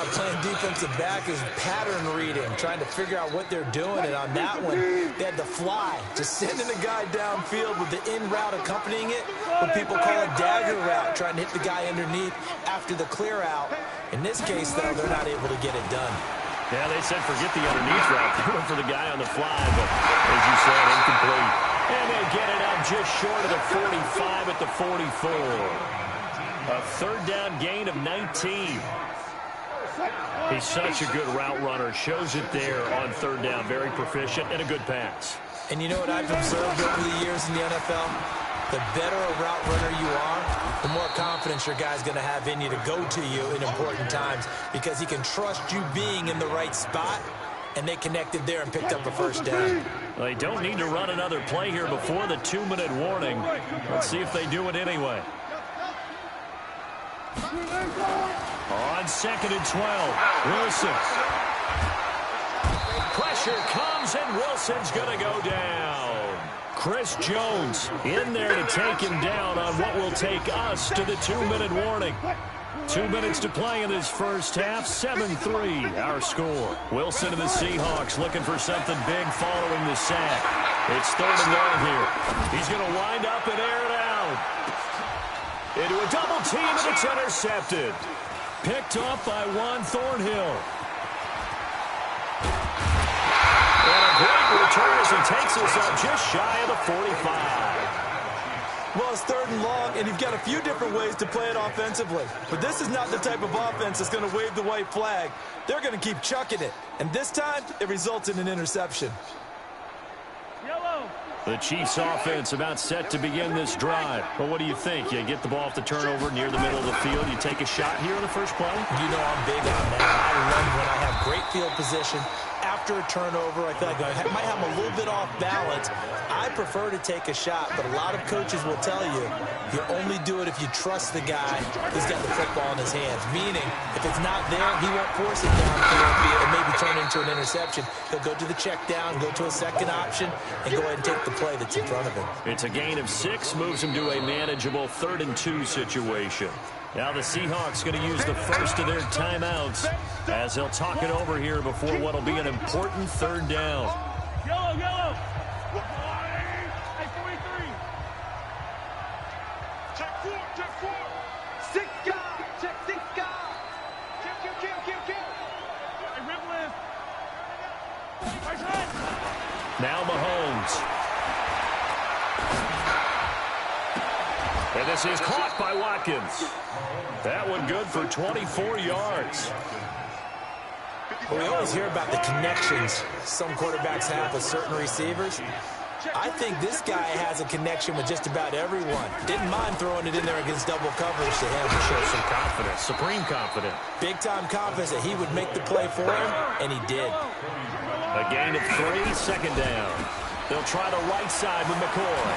about playing defensive back is pattern reading, trying to figure out what they're doing. And on that one, they had to fly, just sending the guy downfield with the in route accompanying it, what people call a dagger route, trying to hit the guy underneath after the clear out. In this case, though, they're not able to get it done. Yeah, they said forget the underneath route. They went for the guy on the fly, but as you said, incomplete. And they get it up just short of the 45 at the 44. A third down gain of 19. He's such a good route runner. Shows it there on third down. Very proficient and a good pass. And you know what I've observed over the years in the NFL? The better a route runner you are, the more confidence your guy's going to have in you to go to you in important times because he can trust you being in the right spot, and they connected there and picked up a first down. Well, they don't need to run another play here before the 2-minute warning. Let's see if they do it anyway. On 2nd and 12, Wilson. Pressure comes, and Wilson's going to go down. Chris Jones in there to take him down on what will take us to the 2-minute warning. 2 minutes to play in this first half. 7-3 our score. Wilson and the Seahawks looking for something big following the sack. It's 3rd and long here. He's going to wind up and air it out. Into a double team, and it's intercepted. Picked up by Juan Thornhill. And a great return as he takes us up just shy of the 45. Well, it's 3rd and long, and you've got a few different ways to play it offensively. But this is not the type of offense that's going to wave the white flag. They're going to keep chucking it. And this time, it results in an interception. Yellow. The Chiefs offense about set to begin this drive. But what do you think? You get the ball off the turnover near the middle of the field. You take a shot here on the first play? You know I'm big on that. I love when I have great field position. After a turnover, I feel like I might have a little bit off balance. I prefer to take a shot, but a lot of coaches will tell you, you only do it if you trust the guy who's got the football in his hands. Meaning, if it's not there, he won't force it downfield and maybe turn it into an interception. He'll go to the check down, go to a second option, and go ahead and take the play that's in front of him. It's a gain of 6, moves him to a manageable 3rd and 2 situation. Now the Seahawks going to use the first of their timeouts as they'll talk it over here before what will be an important 3rd down. Yellow, yellow. Hey, 43. Check 4, check 4. 6 guy, check 6 guy. Kill. Hey, rip lift. Now Mahomes. And this is caught by Watkins. That one good for 24 yards. Well, we always hear about the connections some quarterbacks have with certain receivers. I think this guy has a connection with just about everyone. Didn't mind throwing it in there against double coverage to him. To show some confidence, supreme confidence. Big-time confidence that he would make the play for him, and he did. A gain of 3, 2nd down. They'll try the right side with McCoy.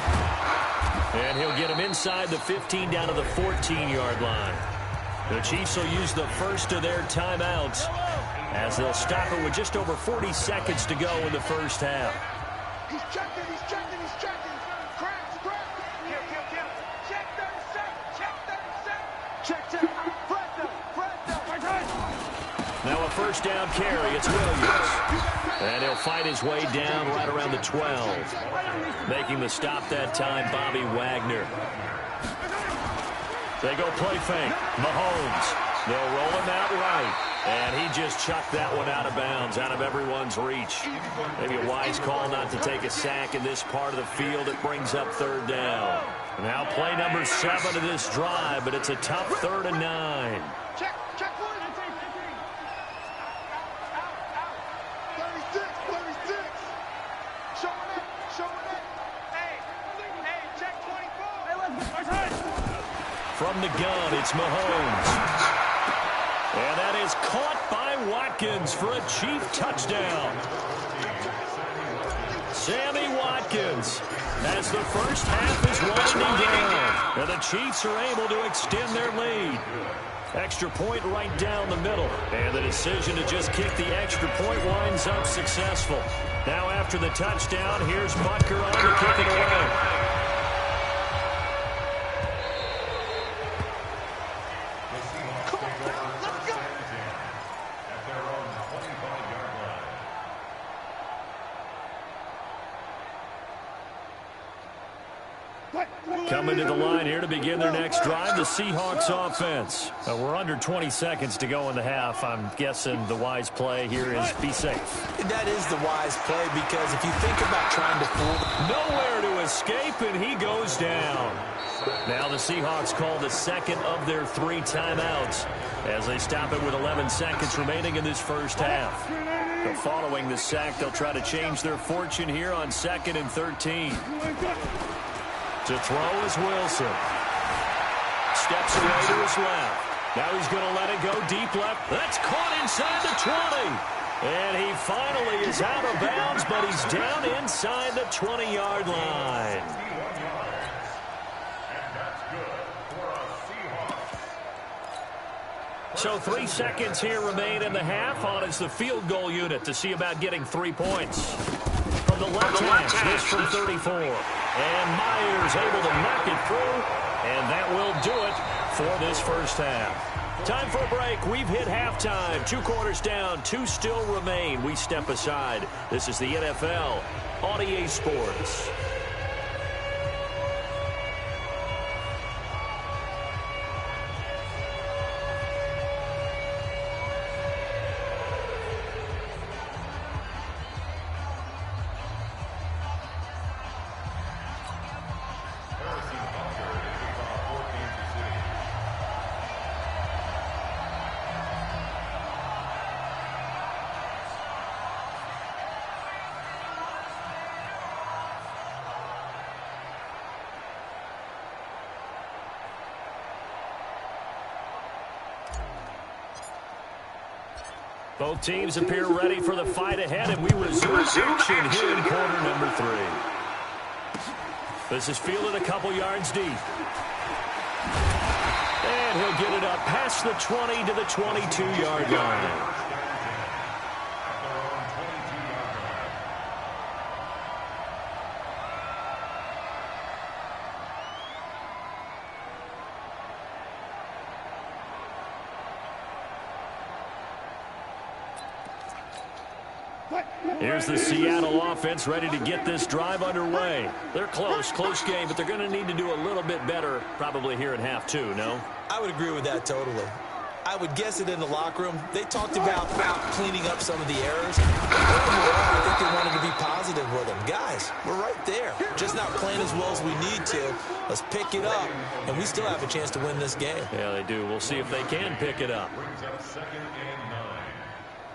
And he'll get him inside the 15 down to the 14-yard line. The Chiefs will use the first of their timeouts as they'll stop it with just over 40 seconds to go in the first half. He's checking. Crack. Kill. Check 37. Check. Now a first down carry. It's Williams. And he'll fight his way down right around the 12. Making the stop that time, Bobby Wagner. They go play fake. Mahomes. They'll roll him out right. And he just chucked that one out of bounds, out of everyone's reach. Maybe a wise call not to take a sack in this part of the field. It brings up 3rd down. Now play number 7 of this drive, but it's a tough 3rd and 9. Check 1. 36. Showing it. Hey, check 24. From the gun, it's Mahomes. And that is caught by Watkins for a Chief touchdown. Sammy Watkins, as the first half is winding down. And the Chiefs are able to extend their lead. Extra point right down the middle. And the decision to just kick the extra point winds up successful. Now after the touchdown, here's Butker on to kick it away. Coming to the line here to begin their next drive, the Seahawks offense. We're under 20 seconds to go in the half. I'm guessing the wise play here is be safe. That is the wise play, because if you think about trying to fool... Nowhere to escape, and he goes down. Now the Seahawks call the second of their 3 timeouts as they stop it with 11 seconds remaining in this first half. But following the sack, they'll try to change their fortune here on 2nd and 13. To throw is Wilson. Steps away to his left. Now he's going to let it go deep left. That's caught inside the 20. And he finally is out of bounds, but he's down inside the 20-yard line. So 3 seconds here remain in the half. On is the field goal unit to see about getting 3 points. From the left hash, this from 34. And Myers able to knock it through. And that will do it for this first half. Time for a break. We've hit halftime. 2 quarters down. 2 still remain. We step aside. This is the NFL on EA Sports. Both teams appear ready for the fight ahead, and we resume action here in quarter number 3. This is fielded a couple yards deep. And he'll get it up past the 20 to the 22-yard line. Here's the Seattle offense ready to get this drive underway. They're close game, but they're going to need to do a little bit better probably here in half 2, no? I would agree with that totally. I would guess it in the locker room. They talked about cleaning up some of the errors. I think they wanted to be positive with them. Guys, we're right there. Just not playing as well as we need to. Let's pick it up, and we still have a chance to win this game. Yeah, they do. We'll see if they can pick it up. Brings up 2nd and 9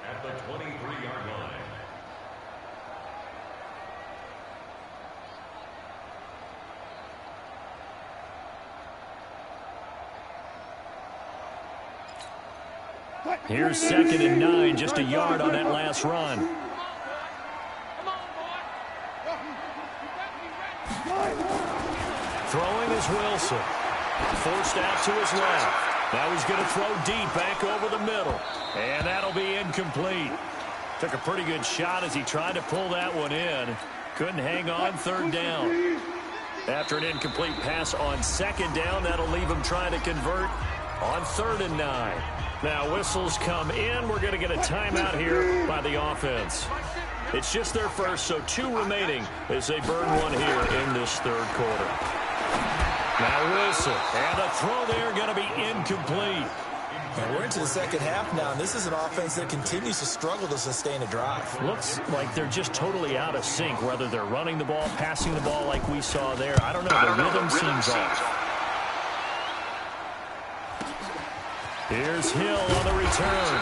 at the 23-yard line. Here's 2nd and 9, just a yard on that last run. Throwing is Wilson. Forced out to his left. Now he's going to throw deep back over the middle. And that'll be incomplete. Took a pretty good shot as he tried to pull that one in. Couldn't hang on 3rd down. After an incomplete pass on 2nd down, that'll leave him trying to convert on 3rd and 9. Now whistles come in. We're going to get a timeout here by the offense. It's just their first, so 2 remaining as they burn one here in this 3rd quarter. Now Wilson, and the throw there going to be incomplete. And we're into the 2nd half now, and this is an offense that continues to struggle to sustain a drive. Looks like they're just totally out of sync, whether they're running the ball, passing the ball like we saw there. I don't know. The rhythm seems off. Here's Hill on the return.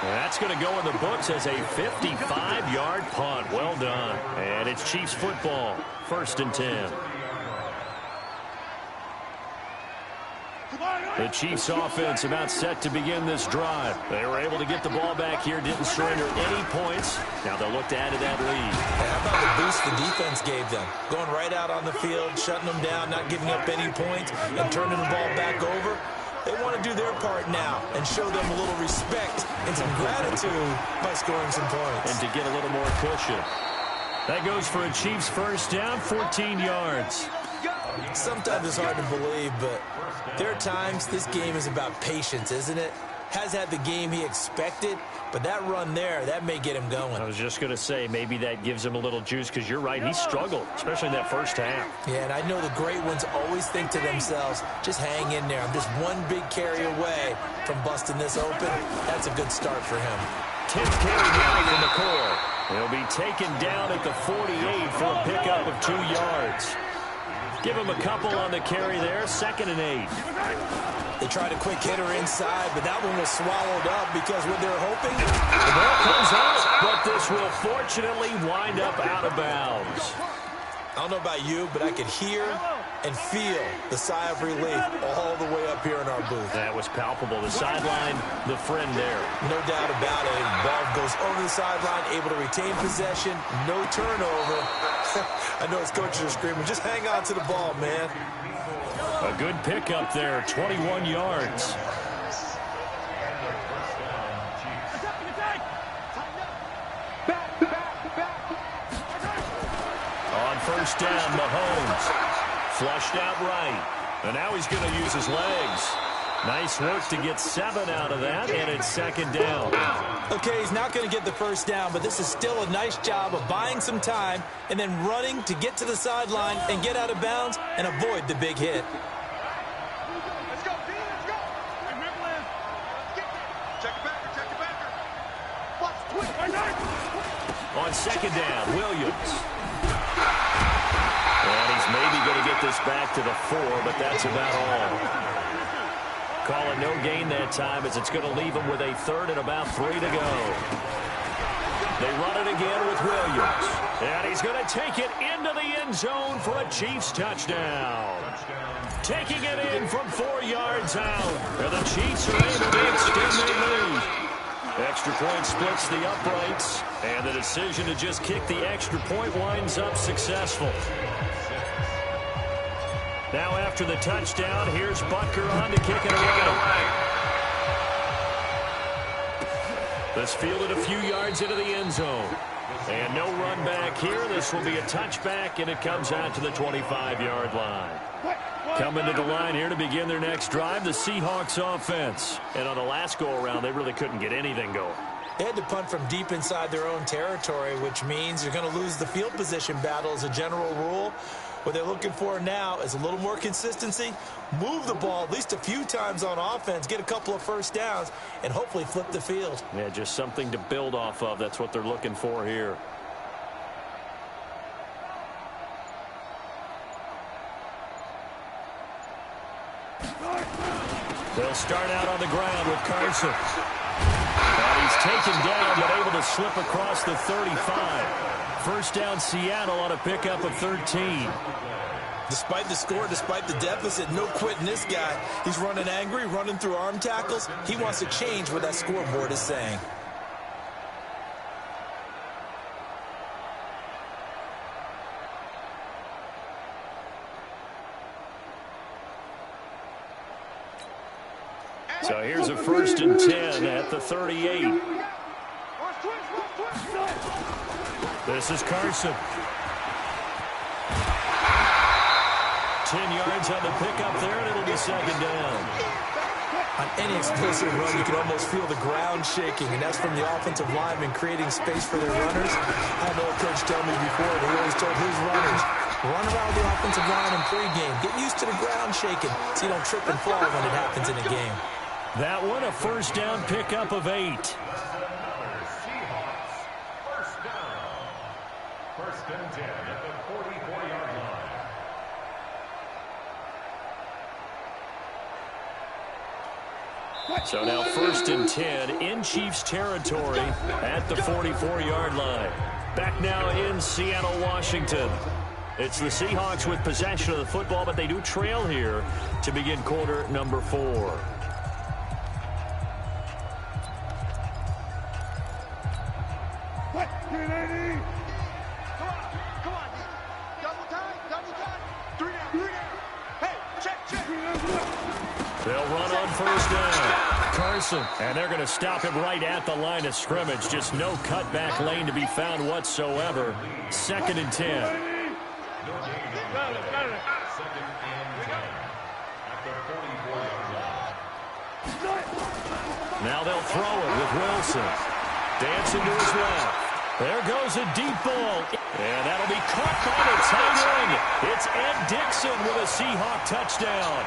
And that's going to go in the books as a 55-yard punt. Well done. And it's Chiefs football. 1st and 10. The Chiefs offense about set to begin this drive. They were able to get the ball back here, didn't surrender any points. Now they'll look to add to that lead. How about the boost the defense gave them? Going right out on the field, shutting them down, not giving up any points, and turning the ball back over. They want to do their part now and show them a little respect and some gratitude by scoring some points. And to get a little more cushion. That goes for a Chiefs first down, 14 yards. Sometimes it's hard to believe, but there are times this game is about patience, isn't it? has had the game he expected, but that run there, that may get him going. I was just going to say, maybe that gives him a little juice, because you're right, he struggled, especially in that first half. Yeah, and I know the great ones always think to themselves, just hang in there. I'm just one big carry away from busting this open. That's a good start for him. 10th carry now from the core. He'll be taken down at the 48 for a pickup of 2 yards. Give him a couple on the carry there, 2nd and 8. They tried a quick hitter inside, but that one was swallowed up because when they're hoping, the ball comes out, but this will fortunately wind up out of bounds. I don't know about you, but I could hear and feel the sigh of relief all the way up here in our booth. That was palpable. The sideline, the friend there. No doubt about it. Ball goes over the sideline, able to retain possession, no turnover. I know his coaches are screaming, just hang on to the ball, man. A good pickup there, 21 yards. On first down, Mahomes. Flushed out right. And now he's going to use his legs. Nice work to get 7 out of that, and it's 2nd down. Okay, he's not going to get the first down, but this is still a nice job of buying some time and then running to get to the sideline and get out of bounds and avoid the big hit. Let's go, D, let's go. Hey, Ripple in. Check it backer, check it backer. Watch, twist. On 2nd down, Williams. And he's maybe going to get this back to the 4, but that's about all. Call it no gain that time, as it's going to leave him with a 3rd and about 3 to go. They run it again with Williams. And he's going to take it into the end zone for a Chiefs touchdown. Taking it in from 4 yards out. And the Chiefs are able to extend their lead. Extra point splits the uprights. And the decision to just kick the extra point winds up successful. Now after the touchdown, here's Butker on to kick it away. This fielded a few yards into the end zone. And no run back here. This will be a touchback, and it comes out to the 25-yard line. Coming to the line here to begin their next drive, the Seahawks offense. And on the last go-around, they really couldn't get anything going. They had to punt from deep inside their own territory, which means you're going to lose the field position battle as a general rule. What they're looking for now is a little more consistency, move the ball at least a few times on offense, get a couple of first downs, and hopefully flip the field. Yeah, just something to build off of. That's what they're looking for here. They'll start out on the ground with Carson. And he's taken down, but able to slip across the 35. First down, Seattle on a pickup of 13. Despite the score, despite the deficit, no quitting this guy. He's running angry, running through arm tackles. He wants to change what that scoreboard is saying. So here's a 1st and 10 at the 38. This is Carson. 10 yards on the pickup there, and it'll be 2nd down. On any explosive run, you can almost feel the ground shaking, and that's from the offensive linemen creating space for their runners. I know a coach told me before that he always told his runners, run around the offensive line in pregame. Get used to the ground shaking so you don't trip and fall when it happens in a game. That one, a first down pickup of 8. First and 10 at the 44-yard line. So now 1st and 10 in Chiefs territory at the 44-yard line. Back now in Seattle, Washington. It's the Seahawks with possession of the football, but they do trail here to begin quarter number 4. They'll run on first down. Carson, and they're going to stop him right at the line of scrimmage. Just no cutback lane to be found whatsoever. 2nd and 10. Now they'll throw it with Wilson. Dancing to his left. There goes a deep ball. And that'll be caught by the tight end. It's Ed Dixon with a Seahawk touchdown.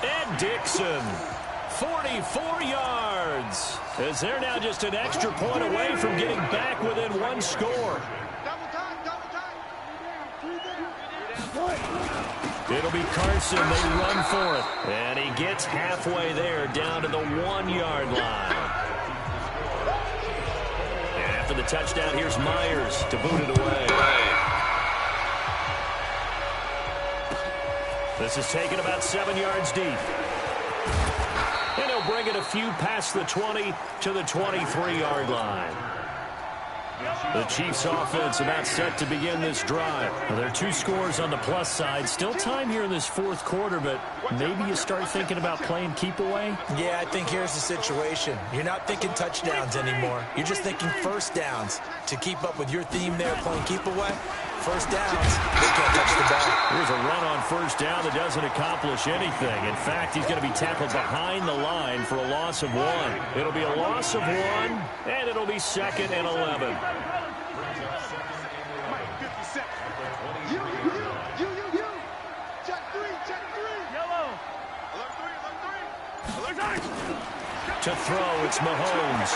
Ed Dixon, 44 yards. As they're now just an extra point away from getting back within one score. It'll be Carson. They run for it. And he gets halfway there down to the 1-yard line. And after the touchdown, here's Myers to boot it away. This is taken about 7 yards deep. And he'll bring it a few past the 20 to the 23-yard line. The Chiefs offense about set to begin this drive. Well, there are 2 scores on the plus side. Still time here in this fourth quarter, but maybe you start thinking about playing keep away? Yeah, I think here's the situation. You're not thinking touchdowns anymore. You're just thinking first downs. To keep up with your theme there, playing keep away, first downs, they can't touch the ball. Here's a run on first down that doesn't accomplish anything. In fact, he's going to be tackled behind the line for a loss of 1. It'll be a loss of 1, and it'll be 2nd and 11. To throw, it's Mahomes.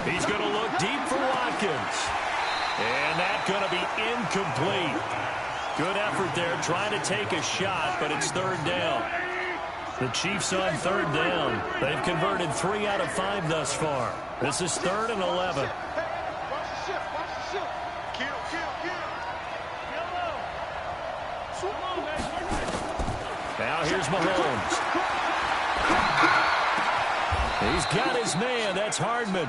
He's going to look deep for Watkins. And that's going to be incomplete. Good effort there, trying to take a shot, but it's 3rd down. The Chiefs on 3rd down. They've converted 3 out of 5 thus far. This is 3rd and 11. Now here's Mahomes. He's got his man. That's Hardman.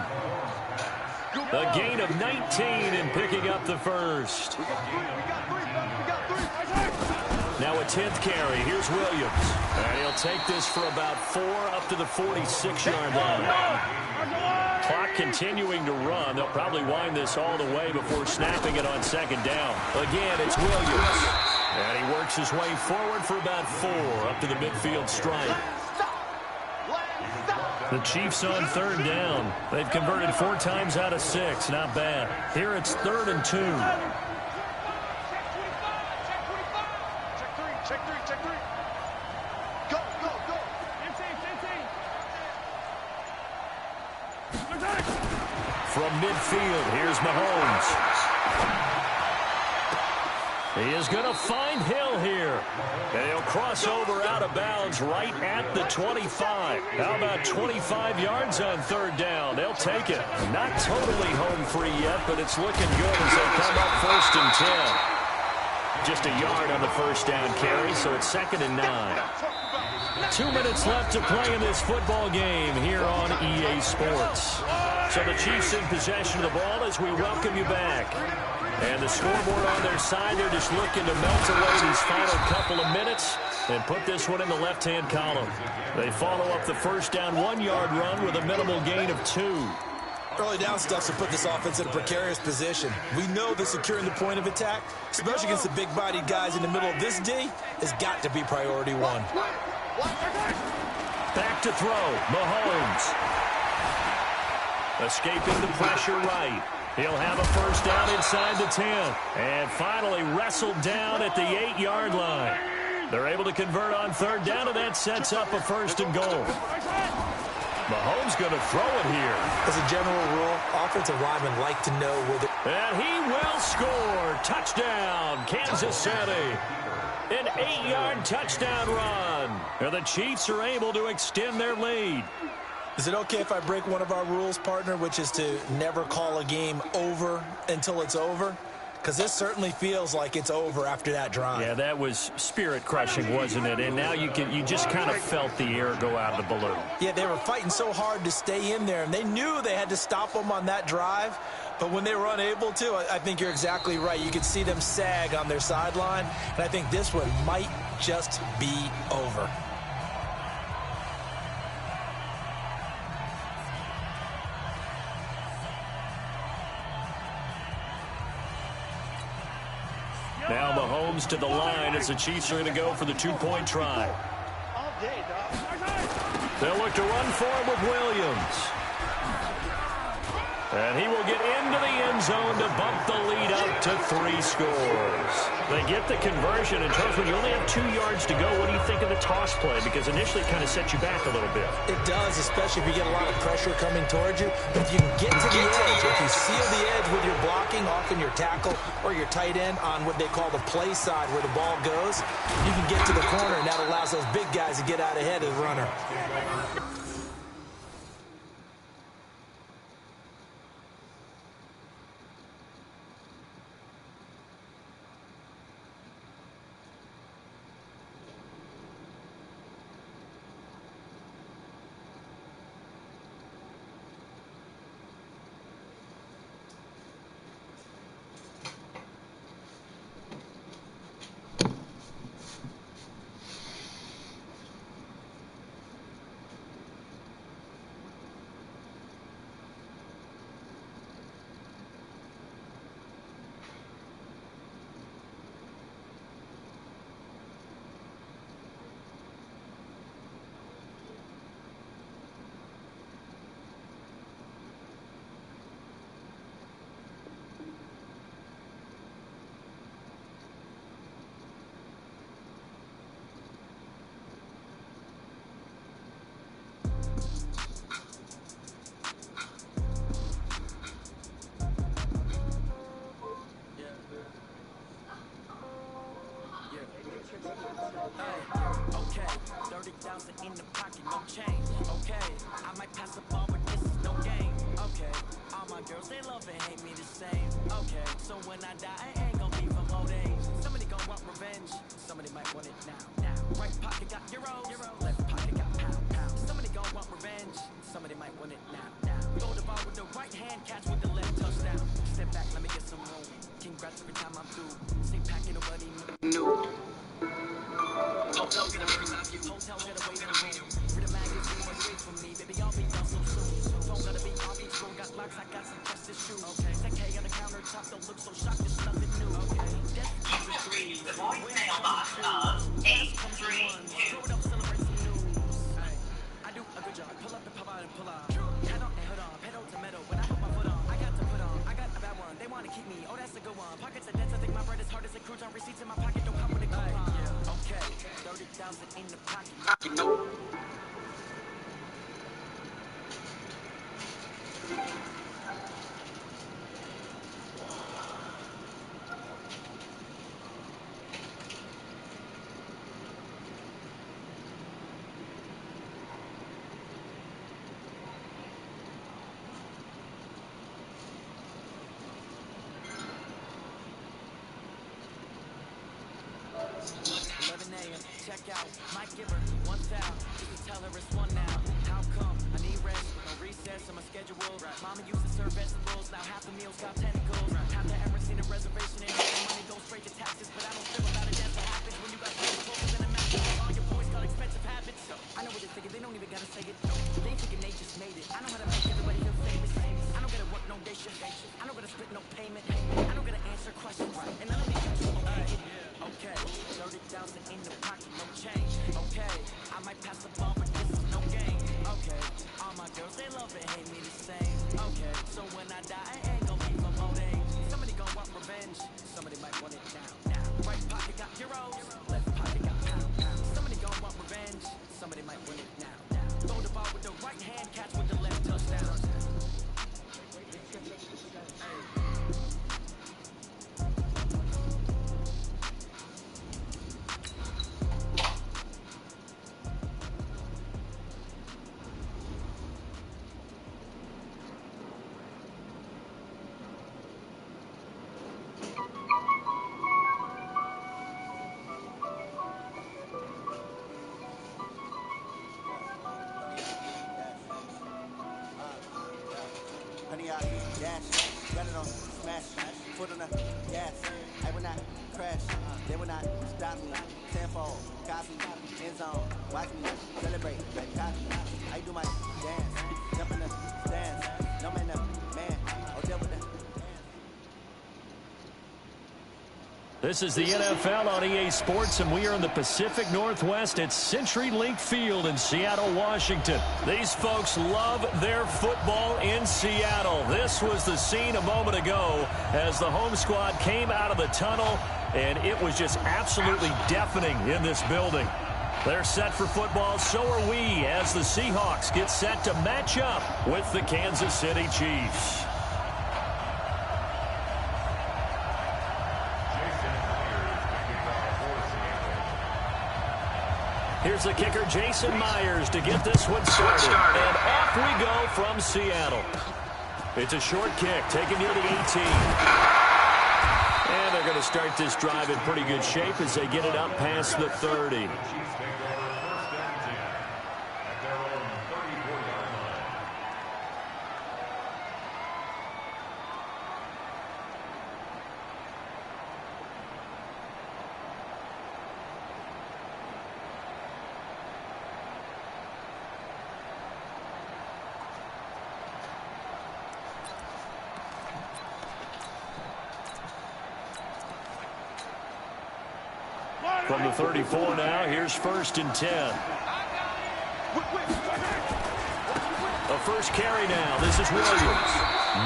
A gain of 19 and picking up the first. Now a 10th carry. Here's Williams. And he'll take this for about 4 up to the 46-yard line. Clock continuing to run. They'll probably wind this all the way before snapping it on 2nd down. Again, it's Williams. And he works his way forward for about 4 up to the midfield stripe. The Chiefs on 3rd down. They've converted 4 times out of 6. Not bad. Here it's 3rd and 2. Check 3. Go. From midfield, here's Mahomes. He is going to find Hill here. And he'll cross over out of bounds right at the 25. How about 25 yards on 3rd down? They'll take it. Not totally home free yet, but it's looking good as they come up 1st and 10. Just a yard on the first down carry, so it's 2nd and 9. 2 minutes left to play in this football game here on EA Sports. So the Chiefs in possession of the ball as we welcome you back. And the scoreboard on their side, they're just looking to melt away these final couple of minutes and put this one in the left-hand column. They follow up the first down 1-yard run with a minimal gain of 2. Early down stuff to put this offense in a precarious position. We know that securing the point of attack, especially against the big-bodied guys in the middle of this D, has got to be priority 1. Back to throw, Mahomes. Escaping the pressure right. He'll have a first down inside the 10. And finally wrestled down at the 8-yard line. They're able to convert on 3rd down, and that sets up a 1st and goal. Mahomes going to throw it here. As a general rule, offensive linemen like to know where the... And he will score. Touchdown, Kansas City. An 8-yard touchdown run. And the Chiefs are able to extend their lead. Is it okay if I break one of our rules, partner, which is to never call a game over until it's over? Because this certainly feels like it's over after that drive. Yeah, that was spirit-crushing, wasn't it? And now you just kind of felt the air go out of the balloon. Yeah, they were fighting so hard to stay in there, and they knew they had to stop them on that drive. But when they were unable to, I think you're exactly right. You could see them sag on their sideline, and I think this one might just be over. Now Mahomes to the line as the Chiefs are going to go for the 2-point try. They'll look to run for him with Williams. And he will get into the end zone to bump the lead up to 3 scores. They get the conversion. In terms when you only have 2 yards to go, what do you think of the toss play? Because initially it kind of set you back a little bit. It does, especially if you get a lot of pressure coming towards you. But if you can get to the edge, if you seal the edge with your blocking, often your tackle or your tight end on what they call the play side where the ball goes, you can get to the corner, and that allows those big guys to get out ahead of the runner. Okay, 30,000 in the pocket, no change. Okay, I might pass the ball, but this is no game. Okay, all my girls, they love and hate me the same. Okay, so when I die, I ain't gonna be from old age. Somebody gon' want revenge, somebody might want it now. Right pocket got euros, left pocket got pound. Somebody gon' want revenge, somebody might want it now. Throw the ball with the right hand, catch with the left touchdown. Step back, let me get some room. Congrats every time I'm through. Stay packing nobody new. Hotel get a first off you. Hotel get away in a room. Read a magazine, wait for me, baby. I'll be done so soon. Phone gotta be off each room. Got locks, I got some justice shoes. Okay, that K on the countertop. Don't look so shocked. It's nothing new. Okay, death comes in 3. The voicemail box of 831. Throw it up, celebrate some news. I do a good job. Pull up and pop out and pull out. Head on and hood on, pedal to metal. When I put my foot on, I got to put on. I got a bad one. They wanna keep me. Oh, that's a good one. Pockets are dense. I think my bread is hard as a crouton. Receipts in my pocket. Don't come with a coupon. Okay, 30,000 in the pocket. No. Check out, Mike Giver, 1 foul. Just tell her it's 1 now. How come? I need rest, no recess on my schedule. Mama used to serve vegetables, now half the meals got tentacles. Have there ever seen a reservation and all the money goes straight to taxes? But I don't feel about it, that's what happens when you got really closer than a match. All your boys got expensive habits. So I know what they're thinking, they don't even gotta say it. They thinking they just made it. I know how to make everybody feel famous. I don't gotta work no day shift. I don't gotta split no payment. I don't gotta answer questions. And I don't need you to okay it. Okay, 30,000 in the pocket, no change. Okay, I might pass the ball, but this is no game. Okay, all my girls, they love and hate me the same. Okay, so when I die, I ain't gon' be from old age. Somebody gon' want revenge, somebody might want it now. Right pocket got euros, left pocket got pound. Somebody gon' want revenge, somebody might want it now. Throw the ball with the right hand, catch with the left touchdown. Honey, I dash, got it on smash, foot on the gas. I will not crash, they will not stop me. Tenfold, copy, end zone, watch me celebrate like copy. I do my dance, jump in the stands, no man up, man, oh devil the. This is the NFL on EA Sports, and we are in the Pacific Northwest at CenturyLink Field in Seattle, Washington. These folks love their football in Seattle. This was the scene a moment ago as the home squad came out of the tunnel, and it was just absolutely deafening in this building. They're set for football, so are we, as the Seahawks get set to match up with the Kansas City Chiefs. Here's the kicker, Jason Myers, to get this one started. And off we go from Seattle. It's a short kick, taken near the 18. And they're going to start this drive in pretty good shape as they get it up past the 30. From the 34 now, here's 1st and 10. A first carry now. This is Williams.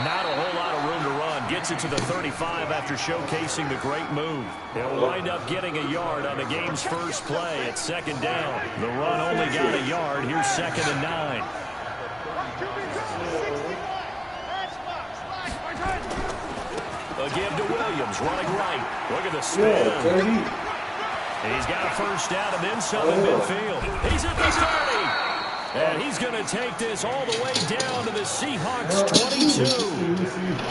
Not a whole lot of room to run. Gets it to the 35 after showcasing the great move. He'll wind up getting a yard on the game's first play at 2nd down. The run only got a yard. Here's 2nd and 9. A give to Williams, running right. Look at the spin. He's got a first down and then some in midfield. He's at the 30. And he's going to take this all the way down to the Seahawks 22.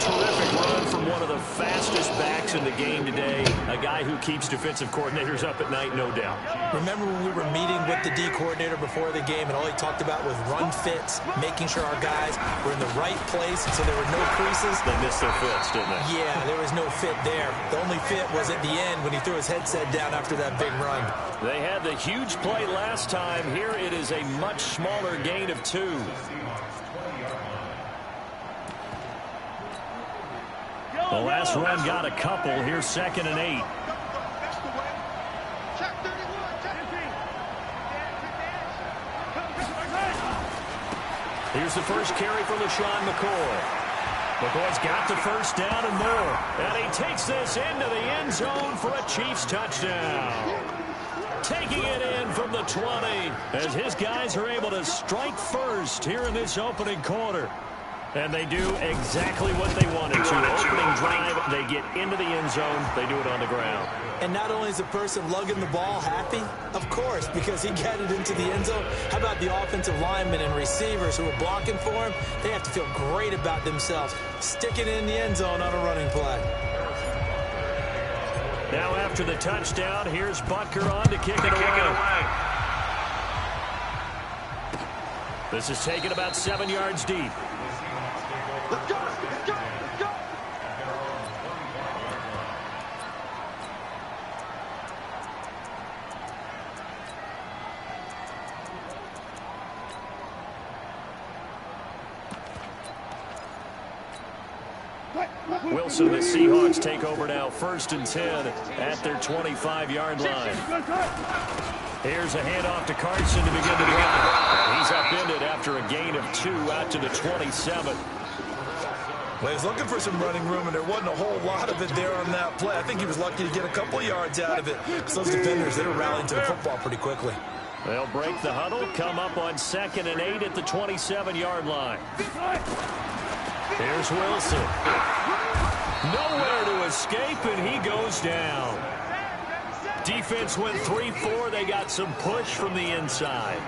Terrific run from one of the fastest backs in the game today. A guy who keeps defensive coordinators up at night, no doubt. Remember when we were meeting with the D coordinator before the game and all he talked about was run fits, making sure our guys were in the right place so there were no creases? They missed their fits, didn't they? Yeah, there was no fit there. The only fit was at the end when he threw his headset down after that big run. They had the huge play last time. Here it is a much smaller gain of 2. The last run got a couple. Here's 2nd and 8. Here's the first carry for LaShawn McCoy. McCoy's got the first down and more. And he takes this into the end zone for a Chiefs touchdown. Taking it in from the 20 as his guys are able to strike first here in this opening quarter. And they do exactly what they wanted to. Opening drive, they get into the end zone. They do it on the ground. And not only is the person lugging the ball happy, of course, because he got it into the end zone. How about the offensive linemen and receivers who are blocking for him? They have to feel great about themselves, sticking it in the end zone on a running play. Now after the touchdown, here's Butker on to kick it away. This is taken about 7 yards deep. Let's go, let's go, let's go. Wilson and the Seahawks take over now, 1st and 10 at their 25-yard line. Here's a handoff to Carson to begin the drive. He's upended after a gain of 2 out to the 27. Well, he was looking for some running room, and there wasn't a whole lot of it there on that play. I think he was lucky to get a couple yards out of it because those defenders, they were rallying to the football pretty quickly. They'll break the huddle, come up on 2nd and 8 at the 27-yard line. Here's Wilson. Nowhere to escape, and he goes down. Defense went 3-4. They got some push from the inside.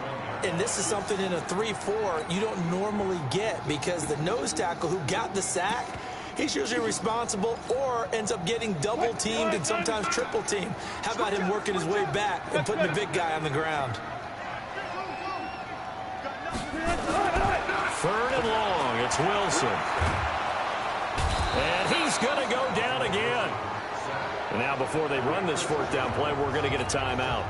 And this is something in a 3-4 you don't normally get because the nose tackle who got the sack, he's usually responsible or ends up getting double-teamed and sometimes triple-teamed. How about him working his way back and putting the big guy on the ground? 3rd and long. It's Wilson. And he's going to go down again. Now, before they run this 4th down play, we're going to get a timeout.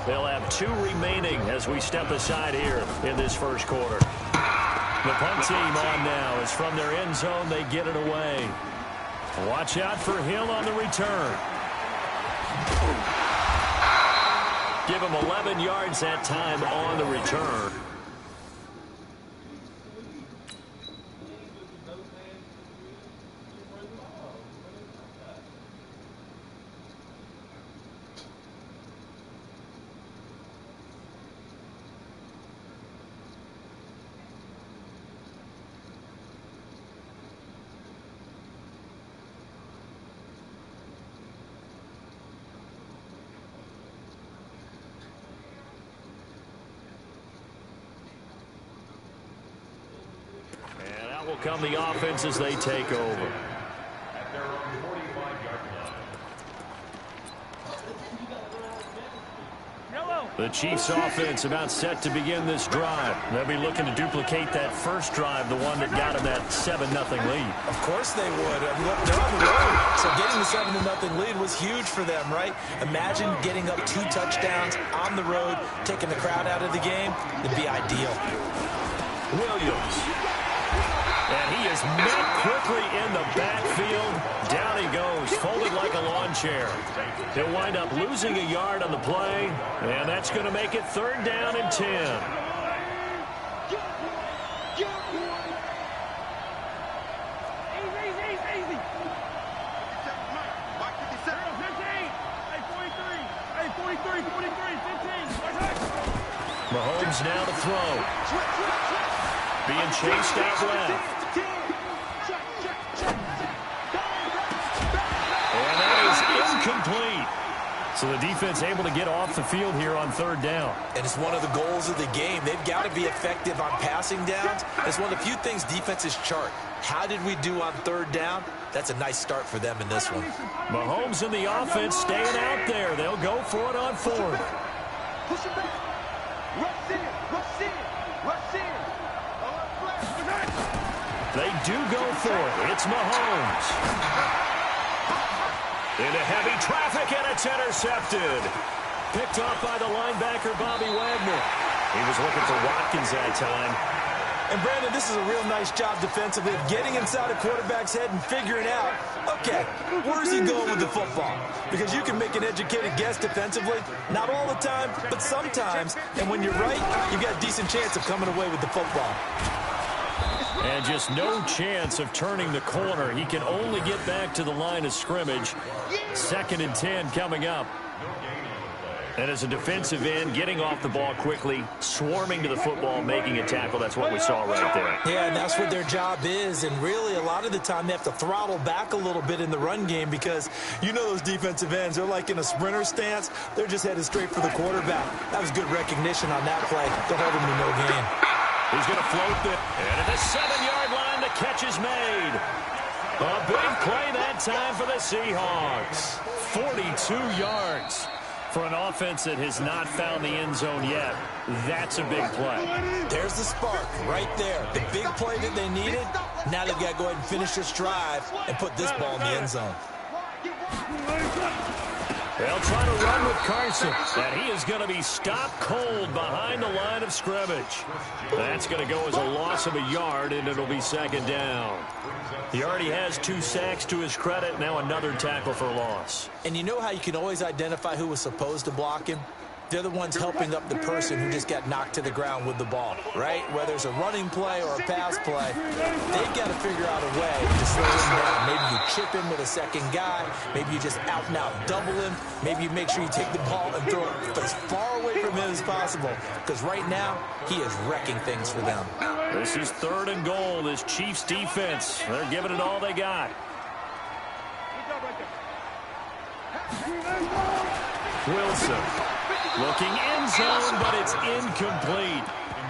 They'll have 2 remaining as we step aside here in this first quarter. The punt team on now is from their end zone. They get it away. Watch out for Hill on the return. Give him 11 yards that time on the return. Will come the offense as they take over. At their own 45-yard line. The Chiefs offense about set to begin this drive. They'll be looking to duplicate that first drive, the one that got them that 7-0 lead. Of course they would. They're on the road, so getting the 7-0 lead was huge for them, right? Imagine getting up 2 touchdowns on the road, taking the crowd out of the game. It'd be ideal. Williams. And he is met quickly in the backfield. Down he goes, folded like a lawn chair. He'll wind up losing a yard on the play, and that's going to make it 3rd down and 10. Mahomes now to throw. Being chased out left. And that is incomplete. So the defense able to get off the field here on 3rd down. And it's one of the goals of the game. They've got to be effective on passing downs. It's one of the few things defenses chart. How did we do on 3rd down? That's a nice start for them in this one. Mahomes and the offense staying out there. They'll go for it on 4th. Push it back. Rush in. Rush in. Rush in. They do go for it. It's Mahomes. Into heavy traffic, and it's intercepted. Picked off by the linebacker, Bobby Wagner. He was looking for Watkins that time. And, Brandon, this is a real nice job defensively of getting inside a quarterback's head and figuring out, okay, where's he going with the football? Because you can make an educated guess defensively. Not all the time, but sometimes. And when you're right, you've got a decent chance of coming away with the football. And just no chance of turning the corner. He can only get back to the line of scrimmage. 2nd and 10 coming up. And as a defensive end, getting off the ball quickly, swarming to the football, making a tackle. That's what we saw right there. Yeah, and that's what their job is. And really, a lot of the time, they have to throttle back a little bit in the run game because you know those defensive ends, they're like in a sprinter stance. They're just headed straight for the quarterback. That was good recognition on that play to hold him to no gain. He's going to float it. And at the 7-yard line, the catch is made. A big play that time for the Seahawks. 42 yards. For an offense that has not found the end zone yet, that's a big play. There's the spark right there. The big play that they needed. Now they've got to go ahead and finish this drive and put this ball in the end zone. They'll try to run with Carson, and he is going to be stopped cold behind the line of scrimmage. That's going to go as a loss of a yard, and it'll be 2nd down. He already has 2 sacks to his credit, now another tackle for loss. And you know how you can always identify who was supposed to block him? They're the ones helping up the person who just got knocked to the ground with the ball, right? Whether it's a running play or a pass play, they've got to figure out a way to slow him down. Maybe you chip him with a 2nd guy. Maybe you just out-and-out double him. Maybe you make sure you take the ball and throw it as far away from him as possible. Because right now, he is wrecking things for them. This is 3rd and goal. This Chiefs defense, they're giving it all they got. Wilson. Looking end zone, but it's incomplete.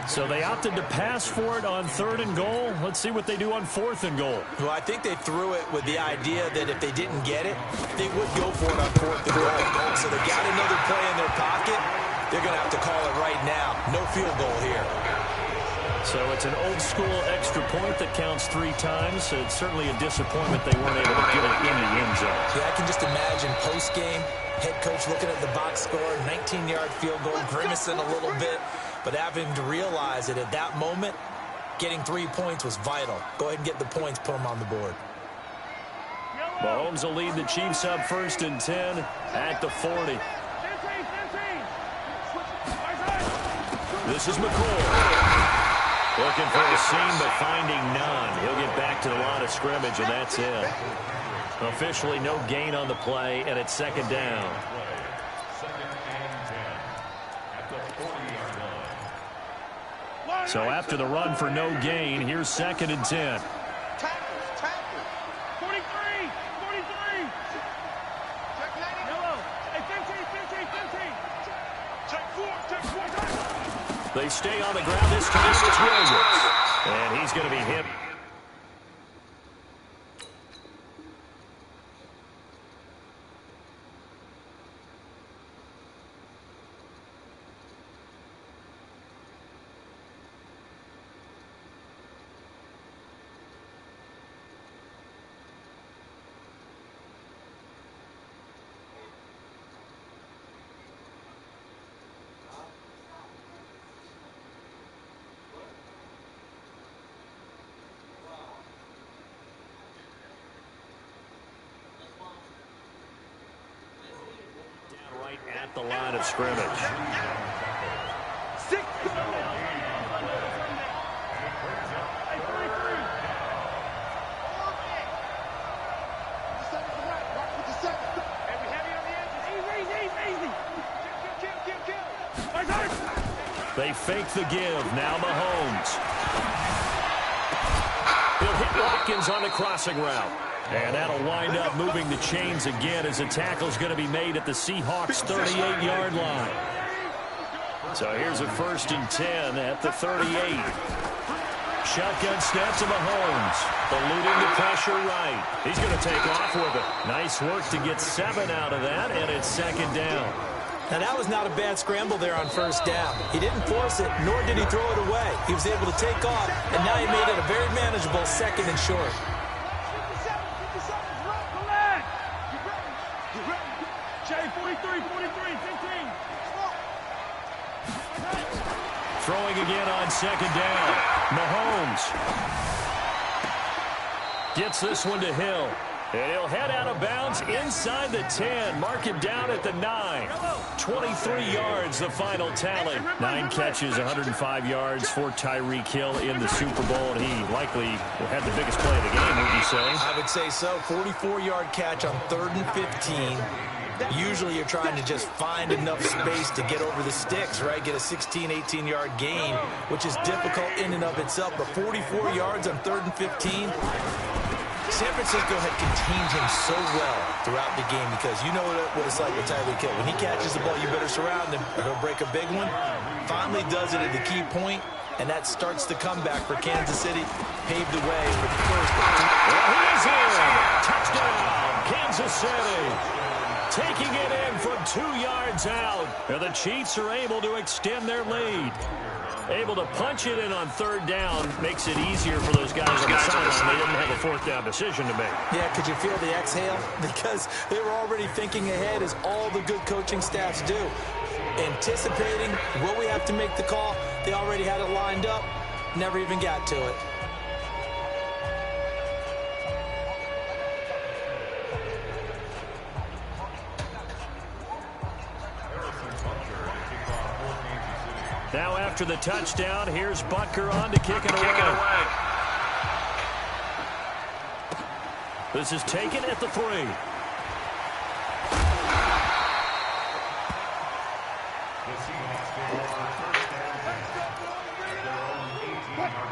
So they opted to pass for it on 3rd and goal. Let's see what they do on 4th and goal. Well, I think they threw it with the idea that if they didn't get it, they would go for it on 4th and goal. So they got another play in their pocket. They're going to have to call it right now. No field goal here. So it's an old-school extra point that counts 3 times. So it's certainly a disappointment they weren't able to get it in the end zone. Yeah, I can just imagine post-game, head coach looking at the box score, 19-yard field goal, grimacing a little bit, but having to realize that at that moment, getting 3 points was vital. Go ahead and get the points, put them on the board. Mahomes will lead the Chiefs up 1st and 10 at the 40. This is McCoy. Looking for a seam, but finding none. He'll get back to the line of scrimmage, and that's it. Officially no gain on the play, and it's 2nd down. So after the run for no gain, here's 2nd and 10. They stay on the ground. This time it's Williams. And he's going to be hit. At the line of scrimmage. They fake the give. Now Mahomes. He'll hit Watkins on the crossing route. And that'll wind up moving the chains again as the tackle's going to be made at the Seahawks' 38-yard line. So here's a 1st and 10 at the 38. Shotgun snap to Mahomes. Eluding the pressure right. He's going to take off with it. Nice work to get 7 out of that, and it's 2nd down. Now, that was not a bad scramble there on 1st down. He didn't force it, nor did he throw it away. He was able to take off, and now he made it a very manageable 2nd and short. Throwing again on 2nd down. Mahomes gets this one to Hill. And he'll head out of bounds inside the 10. Mark it down at the 9. 23 yards, the final tally. 9 catches, 105 yards for Tyreek Hill in the Super Bowl. And he likely had the biggest play of the game, would you say? I would say so. 44-yard catch on 3rd and 15. Usually you're trying to just find enough space to get over the sticks, right? Get a 16, 18-yard gain, which is difficult in and of itself. But 44 yards on 3rd and 15. San Francisco had contained him so well throughout the game because you know what it's like with Tyreek Hill. When he catches the ball, you better surround him or he'll break a big one. Finally does it at the key point, and that starts the comeback for Kansas City. Paved the way for the first. Well, he is in. Touchdown, Kansas City. Taking it in from 2 yards out. And the Chiefs are able to extend their lead. Able to punch it in on 3rd down makes it easier for those guys on the sideline. They didn't have a 4th down decision to make. Yeah, could you feel the exhale? Because they were already thinking ahead, as all the good coaching staffs do. Anticipating, will we have to make the call? They already had it lined up. Never even got to it. Now after the touchdown, here's Butker on to kick it away. This is taken at the 3.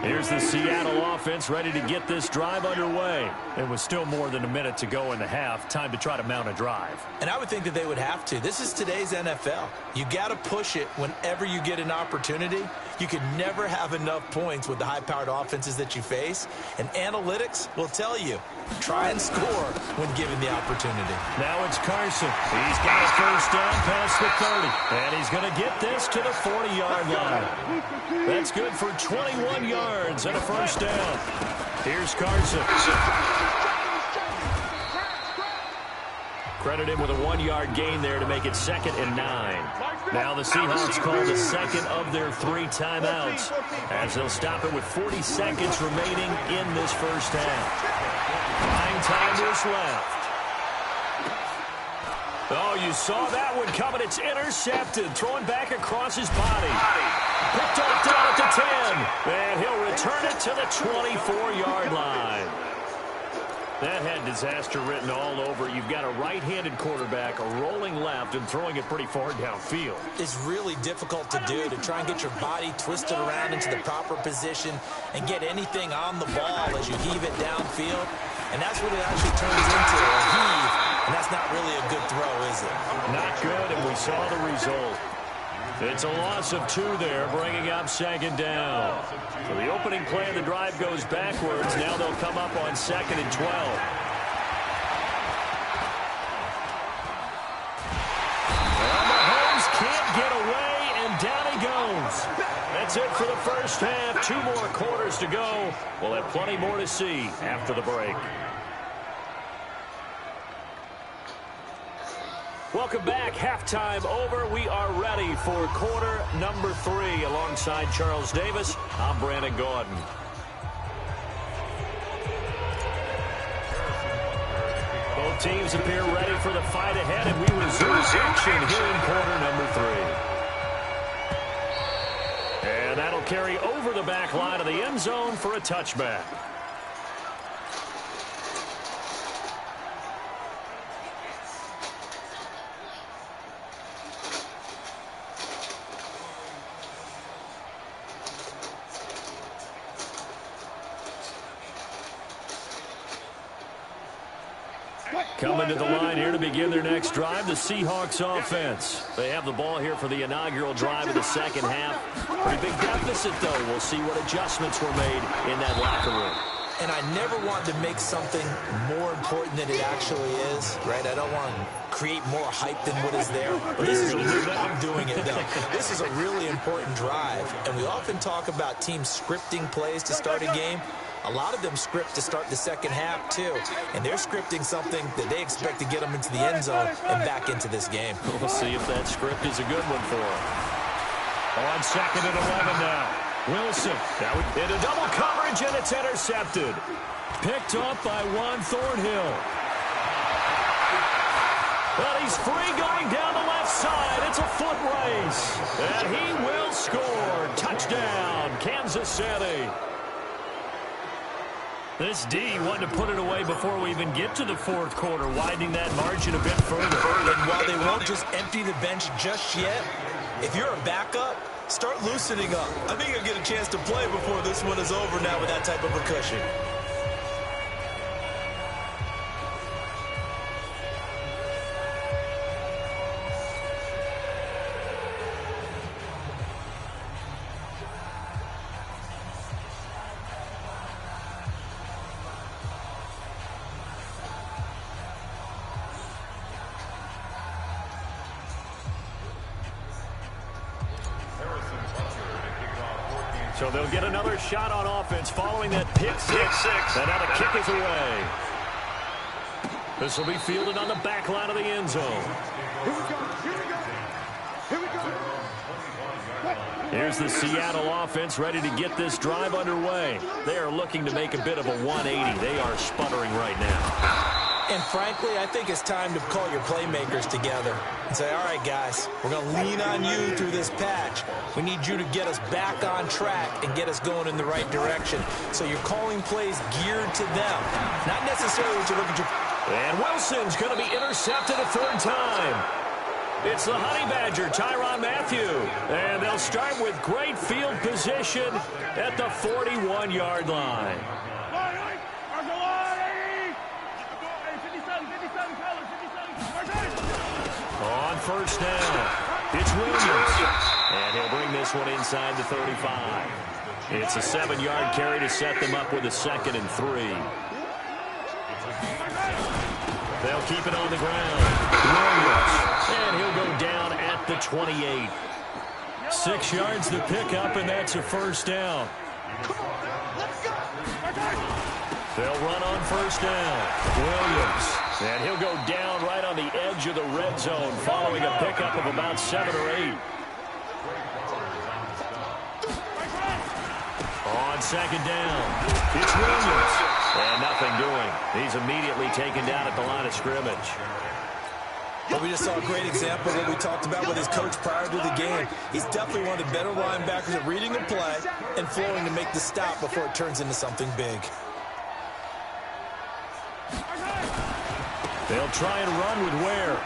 Here's the Seattle offense ready to get this drive underway. It was still more than a minute to go in the half. Time to try to mount a drive. And I would think that they would have to. This is today's NFL. You got to push it whenever you get an opportunity. You can never have enough points with the high-powered offenses that you face. And analytics will tell you, try and score when given the opportunity. Now it's Carson. He's got a 1st down past the 30. And he's going to get this to the 40-yard line. That's good for 21 yards and a 1st down. Here's Carson. Credit him with a 1-yard gain there to make it 2nd and 9. Now the Seahawks call the 2nd of their 3 timeouts as they'll stop it with 40 seconds remaining in this 1st half. Trying one-timers left. Oh, you saw that one coming. It's intercepted. Throwing back across his body. Picked off down at the 10. And he'll return it to the 24-yard line. That had disaster written all over. You've got a right-handed quarterback, a rolling left, and throwing it pretty far downfield. It's really difficult to do, to try and get your body twisted around into the proper position and get anything on the ball as you heave it downfield. And that's what it actually turns into, a heave. And that's not really a good throw, is it? Not good, and we saw the result. It's a loss of 2 there, bringing up 2nd down. So the opening play of the drive goes backwards. Now they'll come up on 2nd and 12. Well, Mahomes can't get away, and down he goes. That's it for the first half. 2 more quarters to go. We'll have plenty more to see after the break. Welcome back. Halftime over. We are ready for quarter number 3. Alongside Charles Davis, I'm Brandon Gordon. Both teams appear ready for the fight ahead, and we resume action here in quarter number 3. And that'll carry over the back line of the end zone for a touchback. Coming to the line here to begin their next drive, the Seahawks offense. They have the ball here for the inaugural drive of the second half. Pretty big deficit, though. We'll see what adjustments were made in that locker room. And I never want to make something more important than it actually is, right? I don't want to create more hype than what is there. But this is I'm doing it, though. This is a really important drive. And we often talk about teams scripting plays to start a game. A lot of them script to start the second half, too. And they're scripting something that they expect to get them into the end zone and back into this game. We'll see if that script is a good one for them. On 2nd and 11 now. Wilson into double coverage, and it's intercepted. Picked up by Juan Thornhill. But he's free going down the left side. It's a foot race. And he will score. Touchdown, Kansas City. This D wanted to put it away before we even get to the 4th quarter, widening that margin a bit further. And while they won't just empty the bench just yet, if you're a backup, start loosening up. I think you'll get a chance to play before this one is over now with that type of a cushion. So they'll get another shot on offense following that pick six. And now the kick is away. This will be fielded on the back line of the end zone. Here we go. Here we go. Here we go. Here's the Seattle offense ready to get this drive underway. They are looking to make a bit of a 180. They are sputtering right now. And frankly, I think it's time to call your playmakers together and say, all right, guys, we're going to lean on you through this patch. We need you to get us back on track and get us going in the right direction. So you're calling plays geared to them, not necessarily what you look at your... And Wilson's going to be intercepted a 3rd time. It's the Honey Badger, Tyrann Mathieu. And they'll start with great field position at the 41-yard line. On 1st down, it's Williams. And he'll bring this one inside the 35. It's a 7-yard carry to set them up with a 2nd and 3. They'll keep it on the ground. Williams. And he'll go down at the 28. 6 yards to pick up, and that's a 1st down. They'll run on 1st down. Williams. And he'll go down right on the edge of the red zone following a pickup of about 7 or 8. On second down. It's Williams. And nothing doing. He's immediately taken down at the line of scrimmage. Well, we just saw a great example of what we talked about with his coach prior to the game. He's definitely one of the better linebackers at reading a play and flowing to make the stop before it turns into something big. They'll try and run with Ware.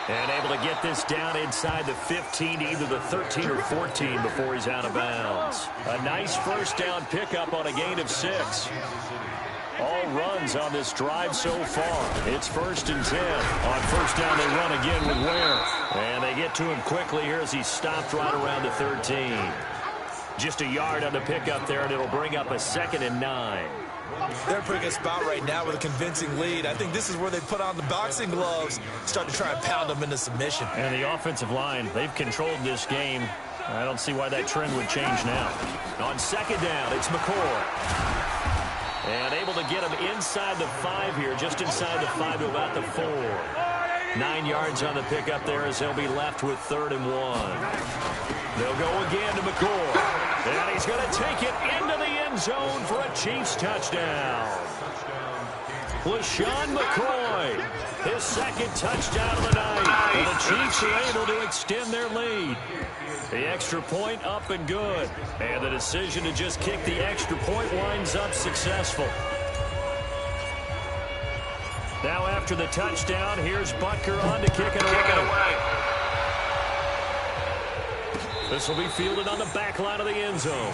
And able to get this down inside the 15 to either the 13 or 14 before he's out of bounds. A nice first down pickup on a gain of 6. All runs on this drive so far. It's 1st and 10. On first down, they run again with Ware. And they get to him quickly here as he's stopped right around the 13. Just a yard on the pickup there, and it'll bring up a 2nd and 9. They're in a pretty good spot right now with a convincing lead. I think this is where they put on the boxing gloves, start to try and pound them into submission. And the offensive line, they've controlled this game. I don't see why that trend would change now. On second down, it's McCoy. And able to get him inside the 5 here, just inside the 5 to about the 4. 9 yards on the pickup there as they'll be left with 3rd and 1. They'll go again to McCoy. And he's going to take it into the end zone for a Chiefs touchdown. LaShawn McCoy, his 2nd touchdown of the night. And the Chiefs are able to extend their lead. The extra point up and good. And the decision to just kick the extra point winds up successful. Now after the touchdown, here's Butker on to kick it away. This will be fielded on the back line of the end zone.